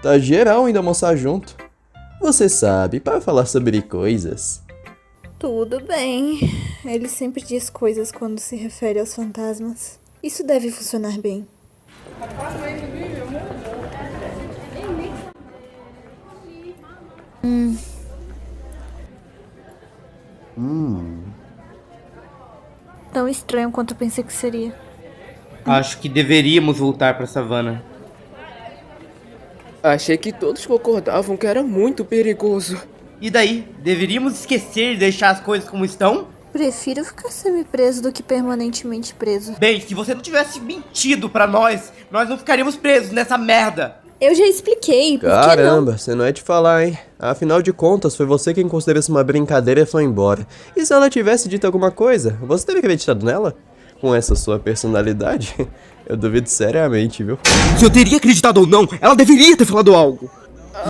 Tá geral indo almoçar junto. Você sabe, para falar sobre coisas. Tudo bem. Ele sempre diz coisas quando se refere aos fantasmas. Isso deve funcionar bem. Tão estranho quanto eu pensei que seria. Acho que deveríamos voltar pra savana. Achei que todos concordavam que era muito perigoso. E daí? Deveríamos esquecer e deixar as coisas como estão? Prefiro ficar semi-preso do que permanentemente preso. Bem, se você não tivesse mentido pra nós não ficaríamos presos nessa merda. Eu já expliquei, por que não? Caramba, você não é de falar, hein? Afinal de contas, foi você quem considerou isso uma brincadeira e foi embora. E se ela tivesse dito alguma coisa, você teria acreditado nela? Com essa sua personalidade? Eu duvido seriamente, viu? Se eu teria acreditado ou não, ela deveria ter falado algo.